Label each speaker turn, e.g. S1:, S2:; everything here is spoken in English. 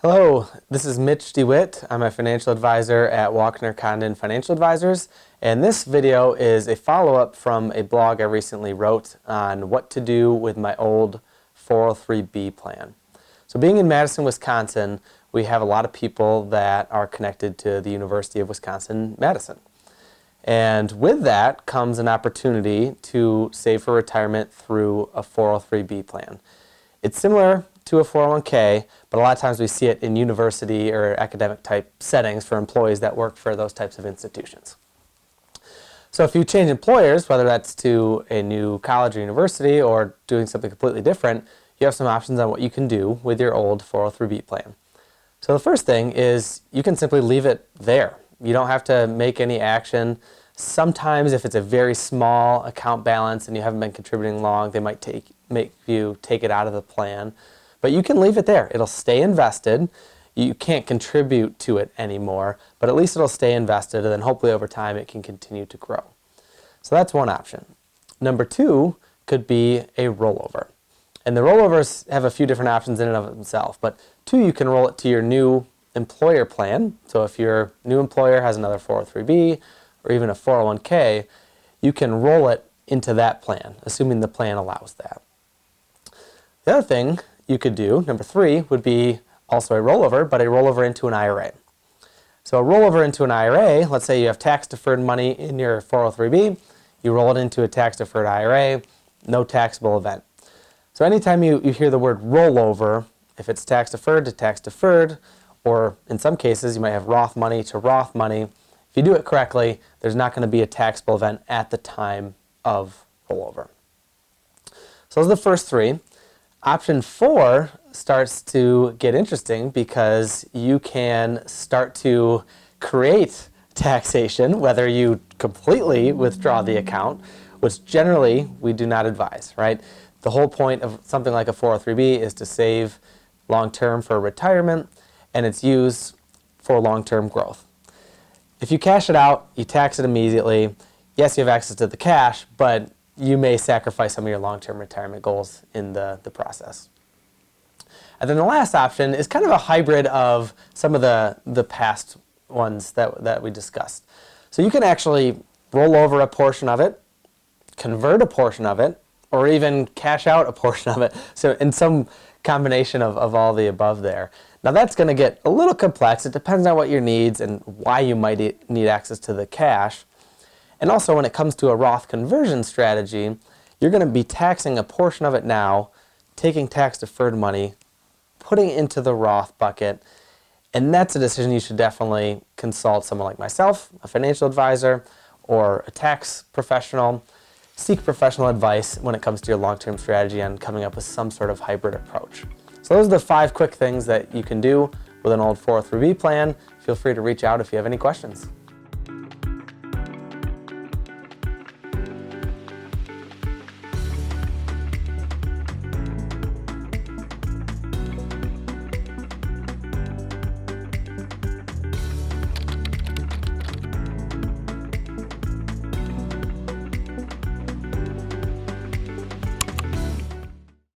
S1: Hello, this is Mitch DeWitt. I'm a financial advisor at Walkner Condon Financial Advisors, and this video is a follow-up from a blog I recently wrote on what to do with my old 403B plan. So being in Madison, Wisconsin, we have a lot of people that are connected to the University of Wisconsin-Madison. And with that comes an opportunity to save for retirement through a 403B plan. It's similar to a 401k, but a lot of times we see it in university or academic type settings for employees that work for those types of institutions. So if you change employers, whether that's to a new college or university or doing something completely different, you have some options on what you can do with your old 403B plan. So the first thing is you can simply leave it there. You don't have to make any action. Sometimes if it's a very small account balance and you haven't been contributing long, they might make you take it out of the plan. But you can leave it there. It'll stay invested. You can't contribute to it anymore, but at least it'll stay invested, and then hopefully over time it can continue to grow. So that's one option. Number two could be a rollover. And the rollovers have a few different options in and of themselves, but two, you can roll it to your new employer plan. So if your new employer has another 403B or even a 401k, you can roll it into that plan, assuming the plan allows that. The other thing you could do, number three, would be also a rollover, but a rollover into an IRA. So a rollover into an IRA, let's say you have tax-deferred money in your 403B, you roll it into a tax-deferred IRA, no taxable event. So anytime you hear the word rollover, if it's tax-deferred to tax-deferred, or in some cases you might have Roth money to Roth money, if you do it correctly, there's not going to be a taxable event at the time of rollover. So those are the first three. Option four starts to get interesting because you can start to create taxation, whether you completely withdraw the account, which generally we do not advise, right? The whole point of something like a 403B is to save long-term for retirement, and it's used for long-term growth. If you cash it out, you tax it immediately. Yes, you have access to the cash, but you may sacrifice some of your long-term retirement goals in the process. And then the last option is kind of a hybrid of some of the past ones that we discussed. So you can actually roll over a portion of it, convert a portion of it, or even cash out a portion of it. So in some combination of all the above there. Now that's going to get a little complex. It depends on what your needs and why you might need access to the cash. And also when it comes to a Roth conversion strategy, you're going to be taxing a portion of it now, taking tax-deferred money, putting it into the Roth bucket, and that's a decision you should definitely consult someone like myself, a financial advisor, or a tax professional. Seek professional advice when it comes to your long-term strategy on coming up with some sort of hybrid approach. So those are the 5 quick things that you can do with an old 403B plan. Feel free to reach out if you have any questions.